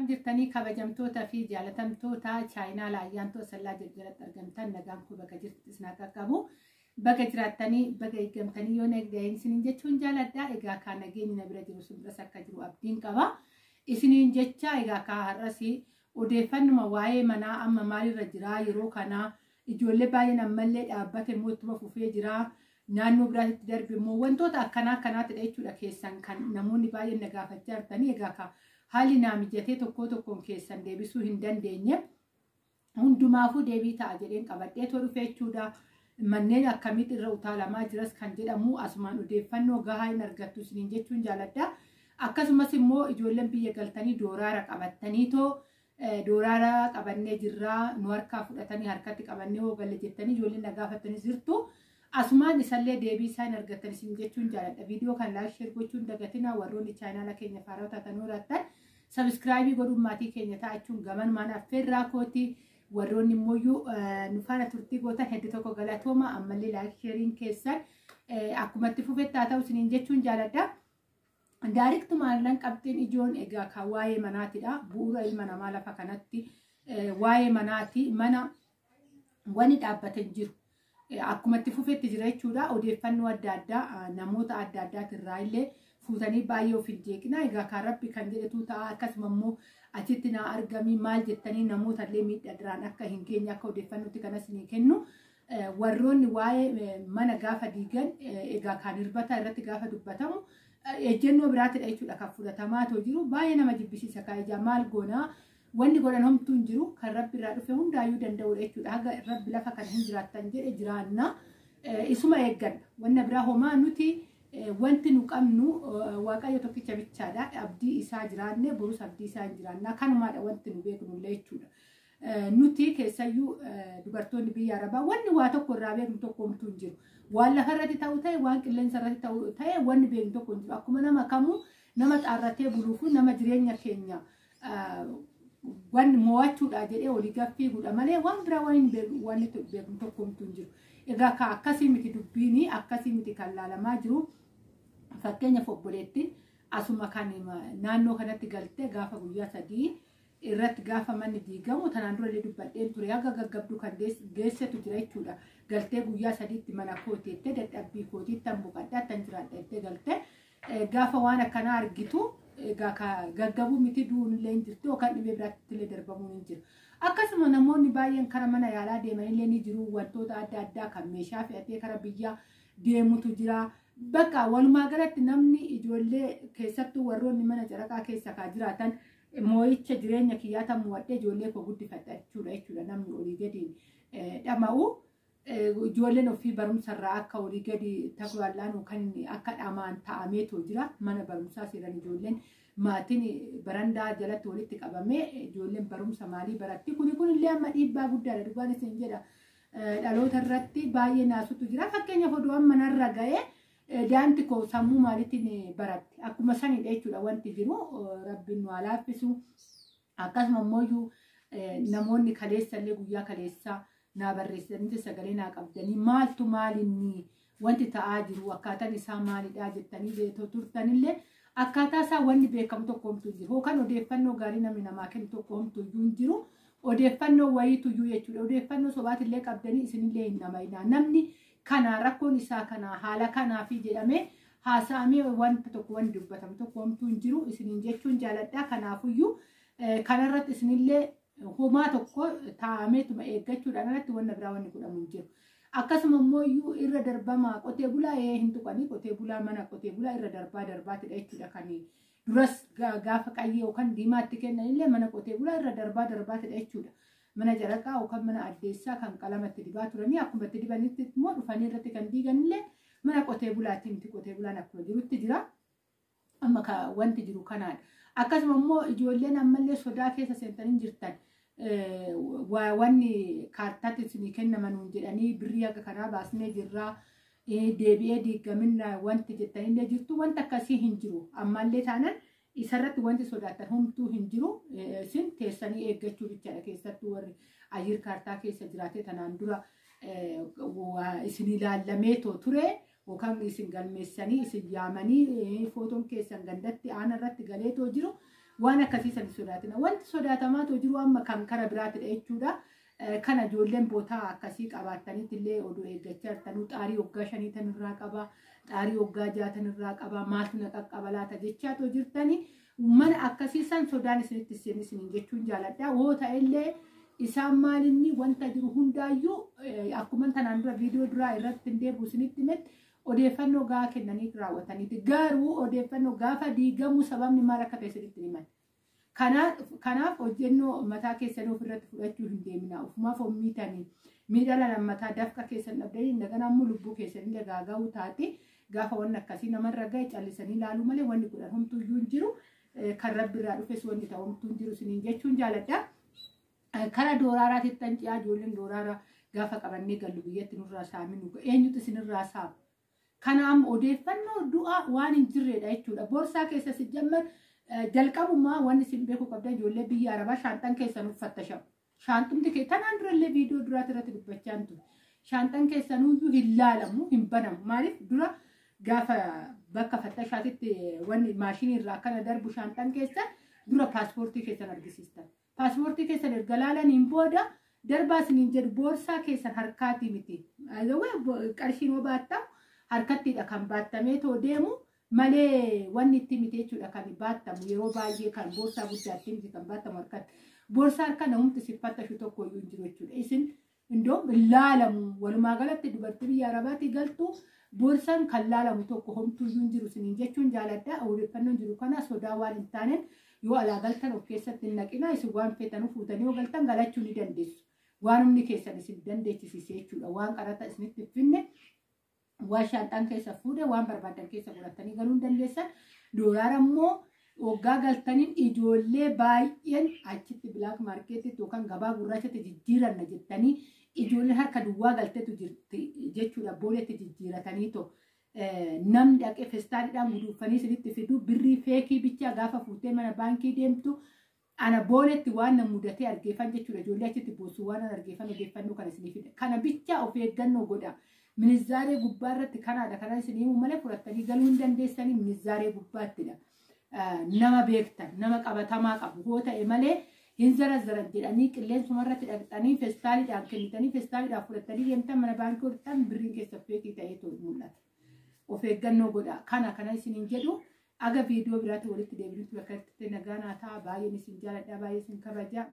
akkam jirtanii kabajamtoota fi jaalatamtoota chaayinaa laayyaantoo sallaa jalatti argamtan nagaan kun bakka jirtu isna qaqqabu bakka jiraattanii bakka eeggamtanii yoo nagdeen isiniin jechuun jaaladha. Egaa kaan nageenyi na bira jiru sunbras akka jiru abdiin qaba. Isiniin jecha egaa kaa har'asi odeeffannuma waa'ee manaa amma maalirra jira yeroo kana ijoollee baay'een ammallee dhaabbate mootummaa fufee jira. Naannoo biraatti darbe immoo wantoota akkanaatti jechuudha keessan kan namoonni baay'een na gaafachaa jirtanii egaa kaa haalli naa mijatee tokkoon keessan deebisuu hin dandeenye hundumaafuu deebii ta'a jedheen qabadhee too dhufe jechuudha. Manneen akkamitti irra utaalamaa jiras kan jedhamu asumaan odeeffannoo gahaa hin argattu isiniin jechuun jaaladha. Akkasumas immoo ijoolleen biyya galtanii dooraara qabattanii too dooraara qabannee jirraa nu harkaa fudhatanii harkatti qabannee hoo galle jettanii ijoolleen na gaafattanii jirtu. Asumaan isallee deebii isaan argatan isin jechuun jaaladha. Viidiyoo kan laayik sheer gochuun dagatina warroonni chaayinaala keenya faaraa taatan horattan sabiskiraayibii godhuun maatii keenya ta'achuun gaman mana affeerraa kooti warroonni immoo nu faana turtii gootan hedduu tokko galatooma ammallee laayik sheeriin keessan akkumatti fufettaa ta'u isiniin jechuun jaaladha. Daariiktumaan qabxiin ijoon egaa kan waa'ee manaatidha. Bu'uura ilma namaa lafa kanatti waa'ee manaati mana wani dhaabbatan jiru. Akkumatti fufetti jira jechuudha. Odeeffannoo adda addaa namoota adda addaatirraa illee fuutanii baay'ee of hin jeeqina. Egaa kan rabbi kan jedhetu ta'a. Akkasuma immoo achitti naa argamii maal jettanii namoota illee miidhadiraan akka hin geenye akka odeeffannootti kanas ni kennu. Warroonni waa'ee mana gaafa diigan egaa kan hirbataa irratti gaafa dubbatamu ejjennoo biraatidha jechuudha kan fudhatamaa jiru. Baay'ee nama jibbisiisa kaa'ijaa maal goonaa. Wanni godhan homtuu hin jiru kan rabbi irraa dhufe hundaayyuu danda'udha jechuudha. Haga rabbi lafa kan hin jiraattan jedhe jiraanna isuma eegganna. Wanna biraa homaa nuti wanti nu qabnu waaqayyo tokkicha bichaadha. Abdii isaa jiraanne borus abdii isaa hin jiraanna. Kanumaadha wanti nu beeknullee jechuudha. Nuti keessayyuu dubartoonni biyya arabaa wanni waa tokko irraa beeknu tokko homtuu hin jiru. Waan lafarratti ta'u ta'e waan qilleensa irratti ta'u ta'e wanni beeknu tokko hin jiru. Akkuma nama kamuu nama xaarratee buluufu nama jireenya keenya wanni mo'achuudha jedhee olii gaffii godha malee waan biraa waan beeknu tokko hin jiru. Egaa ka akkasii miti dubbiini akkasii miti kan laalamaa jiru. Fakkeenyaaf obboleettiin asuma kan naannoo kanatti galtee gaafa guyyaa 3 irratti gaafa manni diigamu tanaan dura illee dubbadheen ture haga gaggabduu kan geessetu jira jechuudha. Galtee guyyaa 3tti mana kooteettee dadhabbii kootiitti buqadhaa tan jiraadha jettee galtee gaafa waan akkanaa argitu. Egaa gaggabuu miti du'uunillee hin jirtu yookaan dhibee biraatti illee darbamuu hin jiru. Akkasuma namoonni baay'een karaa mana yaalaa deemanillee ni jiru. Wantoota adda addaa kan meeshaa fe'atee karaa biyya deemutu jira. Bakka walumaa galatti namni ijoollee keessattuu warroonni mana caraqaa keessa kaa jiraatan moo'icha jireenya kiyyaata muwadhee ijoollee koo guddifadha jechuudha. Namni olii gadi dhama'u ijoolleen ofii barumsarraa akka olii gadi taguwallaan kan akka dhamaan ta'ameetoo jira. Mana barumsaa seeran ijoolleen maatiin barandaa jalatti walitti qabamee ijoolleen barumsa maalii baratti kunillee amma dhiibbaa guddaadha dhugaan isin jedha. Dhaloota irratti baay'ee naasutu jira. Fakkeenyaaf oduu amma narra ga'ee daanti koo sammuu maaliitiin baratti akkuma sanidha jechuudha wanti jiru rabbiin nu haa laaffisu. Akkasuma immoo namoonni kaleessallee guyyaa kaleessaa naa barreessanii sagalee naa qabdanii maaltu maalinni wanti ta'aa jiru akkaataan isaa maalidhaa jettanii turtanillee akkaataa isaa wanni beekamu tokko homtuu jiru. Hookaan odeeffannoo gaarii namni namaa kennu tokko homtuu hin jiru. Odeeffannoo wayiitu iyyuu jechuudha. Odeeffannoo sobaatillee qabdanii isinillee hin namayinaa. Namni kana rakkoon isaa kana haala kanaafi jedhamee haasa'amee wanta tokko wanni dubbatamu tokko homtuu hin jiru isiniin jechuun jaaladhaa. Kanaafuyyuu kanarratti isinillee homaa tokko taa'ameetuma eeggachuudhaan alatti wanna biraa wanni godhamu hin jiru. Akkasuma immoo irra darbamaa qotee bulaa hin tuqanii qotee bulaa mana qotee bulaa irra darbaatidha jechuudha. Kan duras gaafa qayyee yookaan diimaatti kennanillee mana qotee bulaa irra darbaatidha jechuudha. Mana jaraqaa yookaan mana addeessaa kan qalamatti dibaa turanii akkuma itti dibanitti immoo dhufanii irratti kan diiganillee mana qotee bulaatti miti qotee bulaan akkuma jirutti jira. Amma wanti jiru kanaadha. Akkasuma immoo ijoolleen ammallee sodaa keessa seentanii jirtan. Wanni kaartaatti isinii kennaman jedhanii birrii akka kanaa baasnee jirraa deebi'ee diigaminna wanti jettanillee jirtu wanta akkasii hin jiru. Ammallee taanaan isarratti wanti sodaatan homtuu hin jiru. Isin teessanii eeggachuu bichaadha keessattuu warri ayyir kaartaa keessa jiraatee tanaan dura isin ilaallamee ture yookaan isin galmeessanii isin yaamanii footoon keessan gandatti aanarratti galeetoo jiru. waan akkasiisan sodaatina. Wanti sodaatamaatu jiru amma kan kara biraatidha jechuudha. Kana ijoolleen bootaa akkasii qabaatanitti illee oduu eeggachaa jirtanuu xaarii waggaa 5 tanirraa qaba, xaarii waggaa 6 tanirraa qaba, maaltu na qaqqaba laata jechaatoo jirtanii mana akkasiisan sodaan isinitti seenisiniin jechuun jaaladha. Woo ta'ellee isaan maalinni wanta jiru hundaayyuu akkuma tanaan dura viidiyoo duraa irratti hin deebi'u isinitti himetti odeeffannoo gahaa kennanii raawwataniiti. Garuu odeeffannoo gaafa diigamu sababni maal akka ta'e isinitti himan. Kanaaf hojjennoo mataa keessanii ofirratti fudhachuu hin deemina. Ofumaaf ommiitanii miidhala lammataa dafqa keessan dhabdanii indagana ammoo lubbuu keessanii dagaaga'uu taate gaafa wanni akkasii namarra gahe callisanii ilaaluu malee wanni godhan homtuu iyyuu hin jiru. Kan rabbi irraa dhufes wanni ta'u homtuu hin jiru isiniin jechuun jaaladha. Kara dooraaraatitti tanci'aa ijoolleen dooraaraa gaafa qabannee gallu biyyatti nurraa saaminu eenyutu isinirraa saamu. Kanaaf odeeffannoo du'aa waan hin jirredha jechuudha. Boorsaa keessa si jammar jalqabumaa wanni isin beekuu qabdan ijoollee biyya arabaa shaanxan keessan uffattashamu. Shaanxumti kee tanaan durallee viidiyoo duraati irratti dubbachaa ture. Shaanxan keessanuyyuu hin laalamu hin banamu. Maaliif dura gaafa bakka fattashaatitti wanni maashinii irraa akkana darbu shaanxan keessan dura paaspoortii keessan argisiistan. Paaspoortii keessan erga laalaniin booda darbaa isiniin jedhu boorsaa keessan harkaatii miti. Qarshiin hoo baattamu harkattiidha kan baattamee too deemu malee wanni itti miti jechuudha kan baattamu yeroo baay'ee kan boorsaa guddaatti miti kan baattamu harkatti. Boorsaa harka namumti siffattashu tokko iyyuu hin jiru jechuudha. Isin indoom laalamu walumaa galatti dubartii biyya arabaatii galtu boorsaan kan laalamu tokko homtuu iyyuu hin jiru isiniin jechuun jaaladha. Odeeffannoon jiru kana sodaa waan hin taanen yoo alaa galtan of keessatti hin naqina isin waan feetanuu fuutanii yoo galtan galachuu ni dandeessu. Waan humni keessan isin dandeechisiise jechuudha. Waan qarata isinitti finne waan shaanxaan keessa fuudhe waan barbaadan keessa godhatanii galuu hin dandeessan. Dooraara immoo waggaa galtaniin ijoollee baay'een achitti bilaak maarkeetitti yookaan gabaa gurraachatti jijjiiranna jettanii ijoolleen harka duwwaa galteetu jirti jechuudha. Booletti jijjiiratanii too namni dhaqee feestaaliidhaan guduufanii isinitti fidu birrii feekii bichaa gaafa fuutee mana baankii deemtu ana booletti waan na mudatee argeeffan jechuudha. Ijoollee achitti boosuu waan argeeffan odeeffannoo kana isinii fida. Kana bichaa of eeggannoo godha. Minizaaree gubbaa irratti kanaadha kana isin himuu malee fudhattanii galuu hin dandeessanii minizaaree gubbaattidha. Nama beektan nama qabatamaa qabu yoo ta'e malee hin zarazzaran jedhanii qilleensuma irratti dhaqxanii feestaaliidhaan kennitanii feestaaliidhaan fudhattanii deemtan mana baankii ooltan birriin keessa feekii ta'ee mul'ata. Of eeggannoo godha. Kana isiniin jedhu aga viidiyoo biraatti walitti deebinutti bakka itti nagaa naa ta'a. Baay'een isin jaaladha baay'ee isin kabaja.